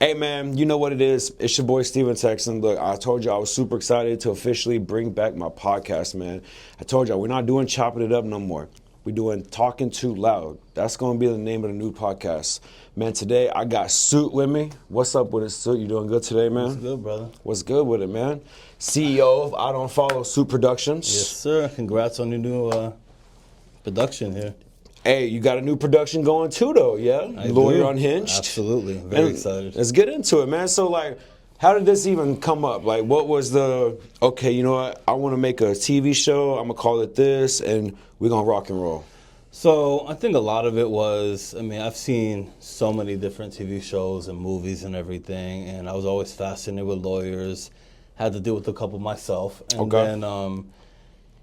Hey man, you know what it is. It's your boy Steven Texan. Look, I told you I was super excited to officially bring back my podcast, man. I told y'all we're not doing chopping it up no more. We're doing talking too loud. That's gonna be the name of the new podcast. Man, today I got Suit with me. What's up with it, Suit? You doing good today, man? What's good, brother? What's good with it, man? CEO of I Don't Follow Suit Productions. Yes, sir. Congrats on your new production here. Hey, you got a new production going too, though, yeah? I Lawyer do. Unhinged. Absolutely. Very excited. Let's get into it, man. So, like, how did this even come up? Like, what was okay, you know what? I want to make a TV show. I'm going to call it this, and we're going to rock and roll. So I think a lot of it was, I've seen so many different TV shows and movies and everything, and I was always fascinated with lawyers. Had to deal with a couple myself. And then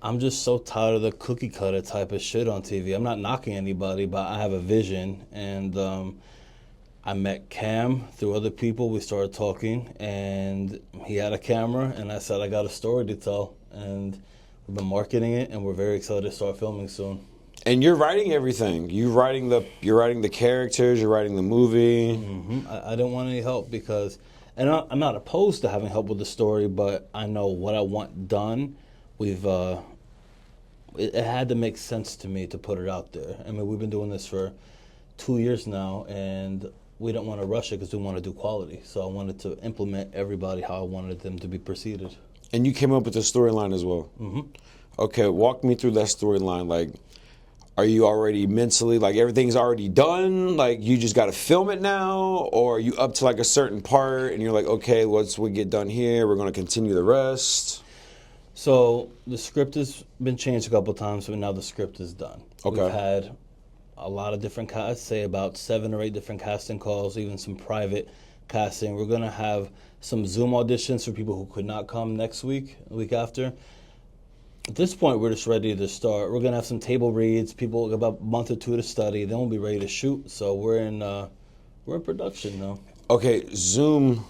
I'm just so tired of the cookie cutter type of shit on TV. I'm not knocking anybody, but I have a vision. And I met Cam through other people. We started talking, and he had a camera, and I said, I got a story to tell. And we've been marketing it, and we're very excited to start filming soon. And you're writing everything. You're writing the characters. You're writing the movie. Mm-hmm. I don't want any help because, and I'm not opposed to having help with the story, but I know what I want done. It had to make sense to me to put it out there. We've been doing this for 2 years now, and we don't want to rush it because we want to do quality. So I wanted to implement everybody how I wanted them to be preceded. And you came up with the storyline as well. Mm-hmm. Okay, walk me through that storyline. Like, are you already mentally, like, everything's already done? Like, you just got to film it now? Or are you up to, like, a certain part, and you're like, okay, once we get done here, we're going to continue the rest? So the script has been changed a couple of times, but now the script is done. Okay. We've had a lot of different casts, say about 7 or 8 different casting calls, even some private casting. We're going to have some Zoom auditions for people who could not come next week, the week after. At this point, we're just ready to start. We're going to have some table reads, people about a month or 2 to study, then we'll be ready to shoot. So we're in production now. Okay, Zoom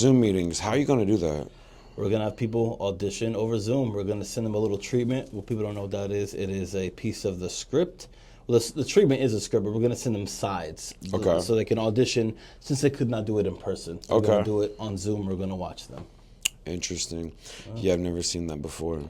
meetings. How are you going to do that? We're going to have people audition over Zoom. We're going to send them a little treatment. Well, people don't know what that is. It is a piece of the script. Well, the treatment is a script, but we're going to send them sides. Okay. So they can audition since they could not do it in person. We're going to do it on Zoom. We're going to watch them. Interesting. Yeah, I've never seen that before.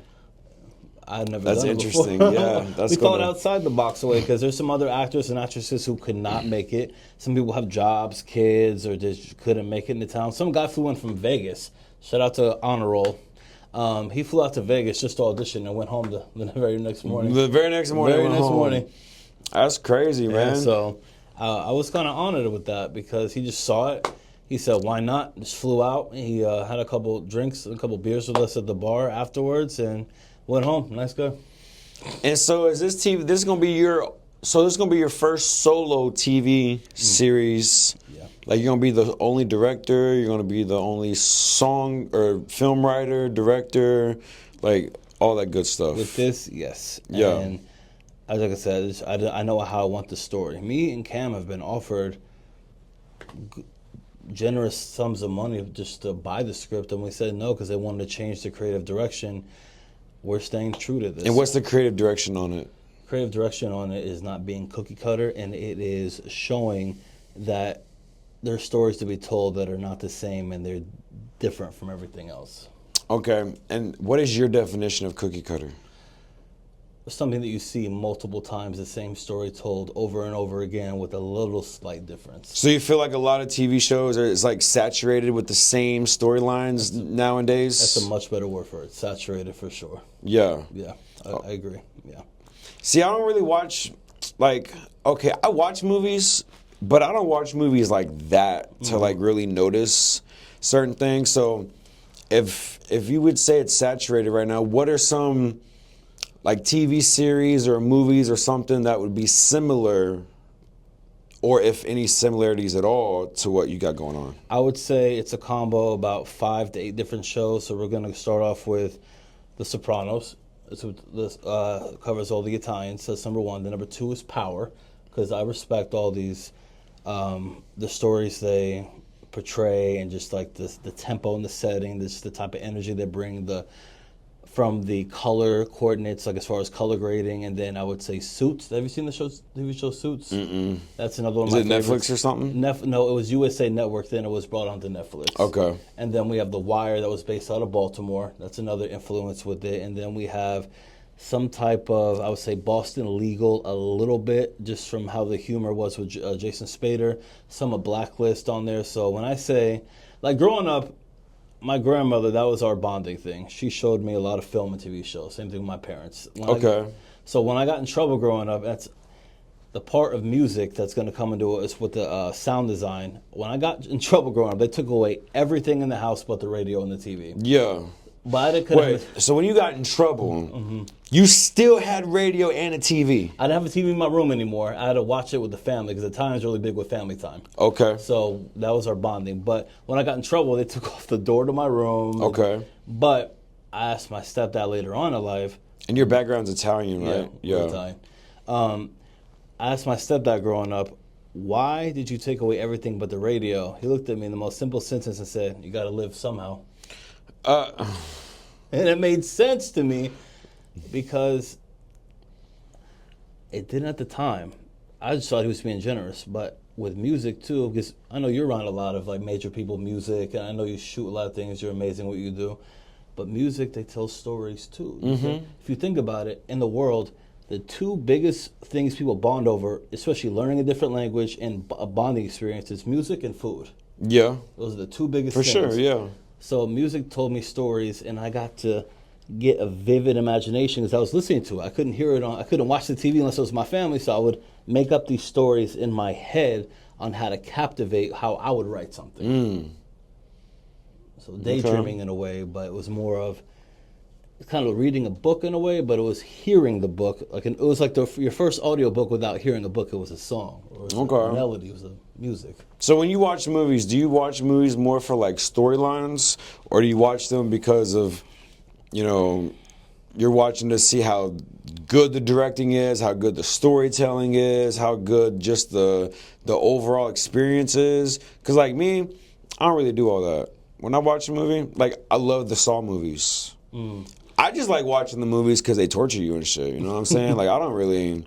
I've never That's done it before. interesting. Yeah, we call it outside the box away because there's some other actors and actresses who could not make it. Some people have jobs, kids, or just couldn't make it into town. Some guy flew in from Vegas. Shout out to Honor Roll. He flew out to Vegas just to audition and went home the very next morning. The very next morning. That's crazy, man. Yeah, so I was kind of honored with that because he just saw it. He said, why not? Just flew out. He had a couple drinks, a couple beers with us at the bar afterwards and went home. Nice guy. And so is this TV, this is going to be your first solo TV series. Yeah. Like, you're going to be the only director, you're going to be the only song or film writer, director, like all that good stuff. With this, yes. Yeah. And as like I said, I know how I want the story. Me and Cam have been offered generous sums of money just to buy the script, and we said no because they wanted to change the creative direction. We're staying true to this. And what's the creative direction on it? Creative direction on it is not being cookie cutter, and it is showing that there are stories to be told that are not the same and they're different from everything else. Okay, and what is your definition of cookie cutter? Something that you see multiple times, the same story told over and over again with a little slight difference. So you feel like a lot of TV shows is like saturated with the same storylines nowadays? That's a much better word for it. Saturated for sure. Yeah. Yeah, I agree. Yeah. See, I don't really watch, like, okay, I watch movies, but I don't watch movies like that to like really notice certain things. So if you would say it's saturated right now, what are some like TV series or movies or something that would be similar, or if any similarities at all, to what you got going on? I would say it's a combo about 5 to 8 different shows. So we're going to start off with The Sopranos. This covers all the Italians. So that's number 1. The number 2 is Power, because I respect all these the stories they portray and just like the tempo and the setting, the type of energy they bring, the from the color coordinates, like as far as color grading, and then I would say Suits. Have you seen the TV show Suits? Mm-mm. That's another one Is of it my favorites. Netflix or something? No, it was USA Network. Then it was brought onto Netflix. Okay. And then we have The Wire that was based out of Baltimore. That's another influence with it. And then we have some type of, I would say, Boston Legal a little bit, just from how the humor was with Jason Spader. Some of Blacklist on there. So when I say, like growing up, my grandmother, that was our bonding thing. She showed me a lot of film and TV shows. Same thing with my parents. So when I got in trouble growing up, that's the part of music that's going to come into it is with the sound design. When I got in trouble growing up, they took away everything in the house but the radio and the TV. Yeah. But I didn't. Wait, so when you got in trouble, you still had radio and a TV? I didn't have a TV in my room anymore. I had to watch it with the family because the time's really big with family time. Okay. So that was our bonding. But when I got in trouble, they took off the door to my room. Okay. But I asked my stepdad later on in life. And your background's Italian, right? Yeah. Italian. I asked my stepdad growing up, why did you take away everything but the radio? He looked at me in the most simple sentence and said, you got to live somehow. And it made sense to me because it didn't at the time. I just thought he was being generous. But with music, too, because I know you're around a lot of like major people music, and I know you shoot a lot of things. You're amazing what you do. But music, they tell stories, too. If you think about it, in the world, the two biggest things people bond over, especially learning a different language and a bonding experience, is music and food. Yeah. Those are the two biggest For things. sure, yeah. So music told me stories, and I got to get a vivid imagination because I was listening to it. I couldn't hear it I couldn't watch the TV unless it was my family, so I would make up these stories in my head on how to captivate how I would write something. So daydreaming in a way, but it was more of kind of reading a book in a way, but it was hearing the book. It was like your first audio book without hearing a book. It was a song, or it was a melody, it was a music. So when you watch movies, do you watch movies more for like storylines, or do you watch them because of, you're watching to see how good the directing is, how good the storytelling is, how good just the overall experience is? Because like me, I don't really do all that. When I watch a movie, like I love the Saw movies. I just like watching the movies because they torture you and shit. You know what I'm saying? Like I don't really,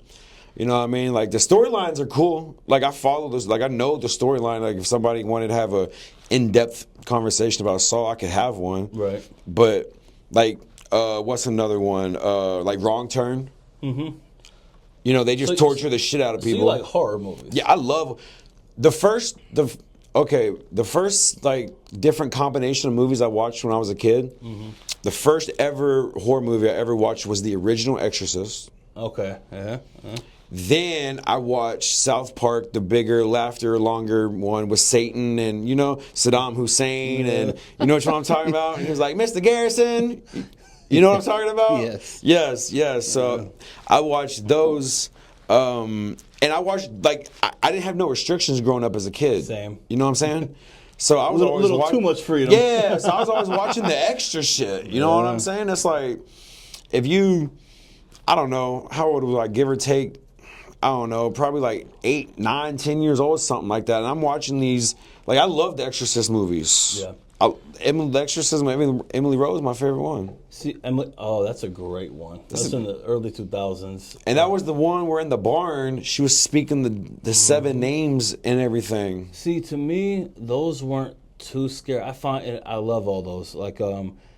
you know what I mean? Like the storylines are cool. Like I follow this. Like I know the storyline. Like if somebody wanted to have a in-depth conversation about Saw, I could have one. Right. But like, what's another one? Like Wrong Turn. They just torture the shit out of people. So you like horror movies? Yeah, I love the first like different combination of movies I watched when I was a kid. The first ever horror movie I ever watched was the original Exorcist. Okay. Then I watched South Park, the bigger, laughter, longer one with Satan and, Saddam Hussein. And you know what I'm talking about? And he was like, Mr. Garrison. You know what I'm talking about? Yes. So I watched those. And I watched, I didn't have no restrictions growing up as a kid. Same. You know what I'm saying? So I was always little too much freedom. Yeah, so I was always watching the extra shit. You know what I'm saying? It's like, if you, I don't know, how old was I, give or take, I don't know, probably like 8, 9, 10 years old, something like that. And I'm watching these, I love the Exorcist movies. Yeah. The Exorcism, Emily Rose is my favorite one. See, that's a great one. That's in the early 2000s. And that was the one where in the barn, she was speaking the 7 names and everything. See, to me, those weren't too scary. I love all those. Like,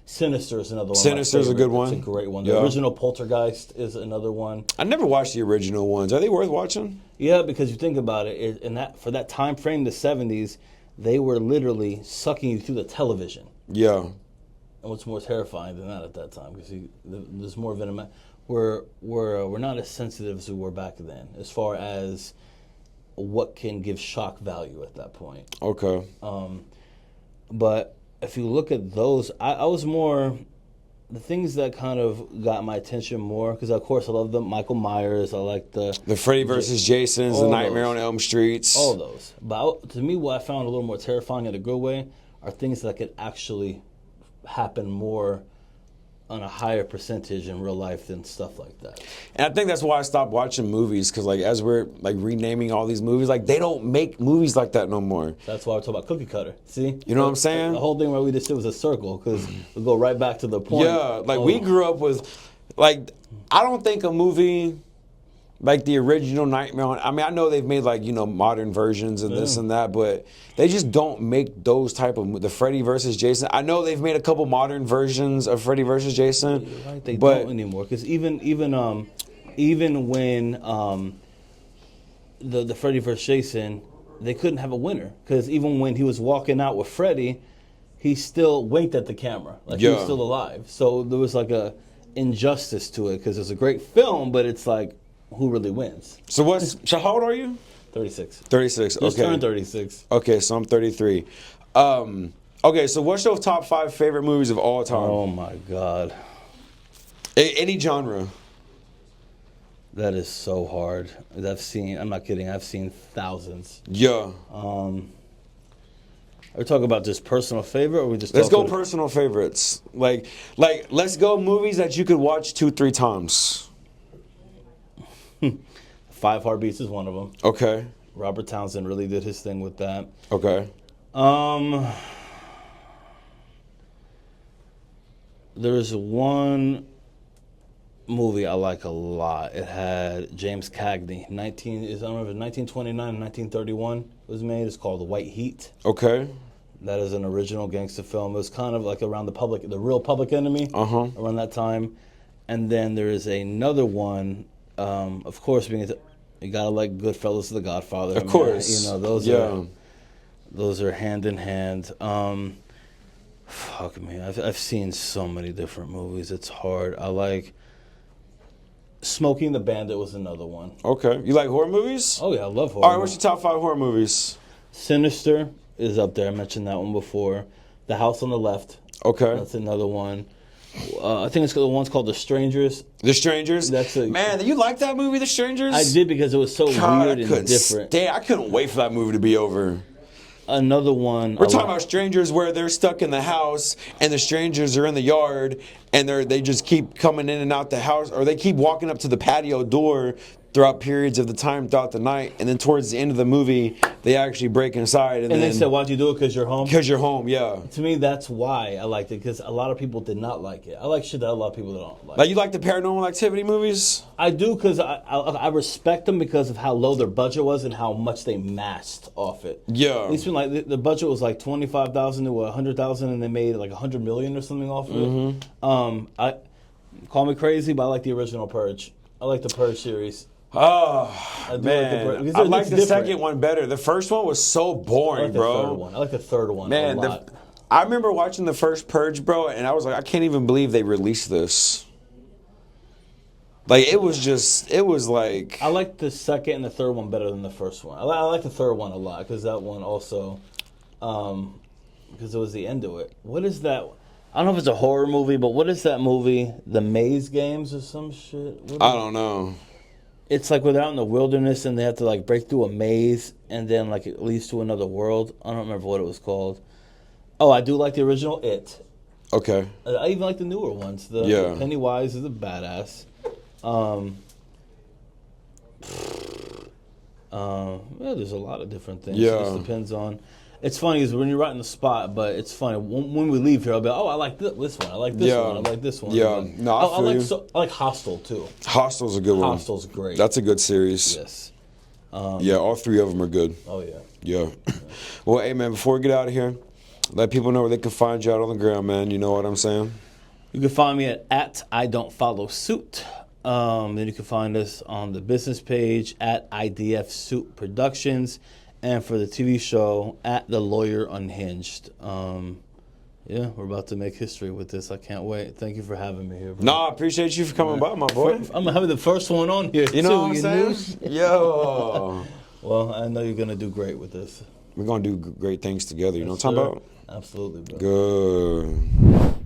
Sinister is another one. Sinister's a good one. It's a great one. The original Poltergeist is another one. I never watched the original ones. Are they worth watching? Yeah, because you think about it, for that time frame, the 70s, they were literally sucking you through the television. Yeah. And what's more terrifying than that at that time? Because there's more of an... We're not as sensitive as we were back then, as far as what can give shock value at that point. Okay. But if you look at those, I was more... The things that kind of got my attention more, because of course I love the Michael Myers, I like the Freddy versus Jasons, the Nightmare on Elm Streets. All those. But to me, what I found a little more terrifying in a good way are things that could actually happen more on a higher percentage in real life than stuff like that. And I think that's why I stopped watching movies, because like as we're like renaming all these movies, like they don't make movies like that no more. That's why we're talking about cookie cutter. See, you know what I'm saying? The whole thing where we just did was a circle, because we go right back to the point. Yeah, like we grew up with, like I don't think a movie like the original Nightmare. I mean, I know they've made like, you know, modern versions and this and that, but they just don't make those type of the Freddy versus Jason. I know they've made a couple modern versions of Freddy versus Jason. You're right, they don't anymore, because even when the Freddy versus Jason, they couldn't have a winner, because even when he was walking out with Freddy, he still winked at the camera like he was still alive. So there was like a injustice to it, because it's a great film, but it's like, who really wins? So how old are you? 36. 36. Just Okay. turned 36. Okay, so I'm 33. Okay, so what's your top 5 favorite movies of all time? Oh my God. Any genre. That is so hard. I'm not kidding, I've seen thousands. Yeah. Are we talking about just personal favorite, or we just Let's go personal favorites. Like let's go movies that you could watch 2-3 times. 5 Heartbeats is one of them. Okay. Robert Townsend really did his thing with that. Okay. There's one movie I like a lot. It had James Cagney. I don't remember, 1929 and 1931 it was made. It's called The White Heat. Okay. That is an original gangster film. It was kind of like around the real Public Enemy around that time. And then there is another one, of course, you gotta like Goodfellas, The Godfather. Of course. You know, those are hand in hand. Fuck me, I've seen so many different movies. It's hard. I like Smoking the Bandit was another one. Okay. You like horror movies? Oh yeah, I love horror. All right, what's your top 5 horror movies? Sinister is up there. I mentioned that one before. The House on the Left. Okay. That's another one. I think the one's called The Strangers. The Strangers? Man, you like that movie, The Strangers? I did, because it was so weird and different. I couldn't wait for that movie to be over. Another one. We're talking about strangers where they're stuck in the house and the strangers are in the yard and they just keep coming in and out the house, or they keep walking up to the patio door throughout periods of the time throughout the night, and then towards the end of the movie they actually break inside and then they said, why'd you do it? Because you're home? Because you're home, yeah. To me, that's why I liked it, because a lot of people did not like it. I like shit that a lot of people don't like. Like, you like the Paranormal Activity movies? I do, because I respect them because of how low their budget was and how much they masked off it. Yeah. At least when like the budget was like $25,000 to $100,000, and they made like $100 million or something off of it. I call me crazy, but I like the original Purge. I like the Purge series. Oh, man. I like the second one better. The first one was so boring, bro. I like the third one a lot. I remember watching the first Purge, bro, and I was like, I can't even believe they released this. Like, it was like... I like the second and the third one better than the first one. I like the third one a lot, because that one also... because it was the end of it. What is that... I don't know if it's a horror movie, but what is that movie? The Maze Games or some shit? I don't know. It's like where they're out in the wilderness and they have to like break through a maze and then like it leads to another world. I don't remember what it was called. Oh, I do like the original It. Okay. I even like the newer ones. The Pennywise is a badass. There's a lot of different things. Yeah. It just depends on... It's funny is when you're right in the spot, but it's funny when we leave here. I'll be like, I like this one. I like this one. I like this one. Yeah, no, I like Hostel too. Hostel's a good one. Hostel's great. That's a good series. Yes. Yeah, all 3 of them are good. Oh yeah. Yeah. Well, hey man, before we get out of here, let people know where they can find you out on the ground, man. You know what I'm saying? You can find me at IDONTFOLLOWSUIT. Then you can find us on the business page at IDF Productions. And for the TV show, at The Lawyer Unhinged. Yeah, we're about to make history with this. I can't wait. Thank you for having me here, bro. No, I appreciate you for coming by, my boy. I'm having the first one on here, you know what I'm saying? Yo. Well, I know you're going to do great with this. We're going to do great things together. You know what I'm talking about? Absolutely, bro. Good.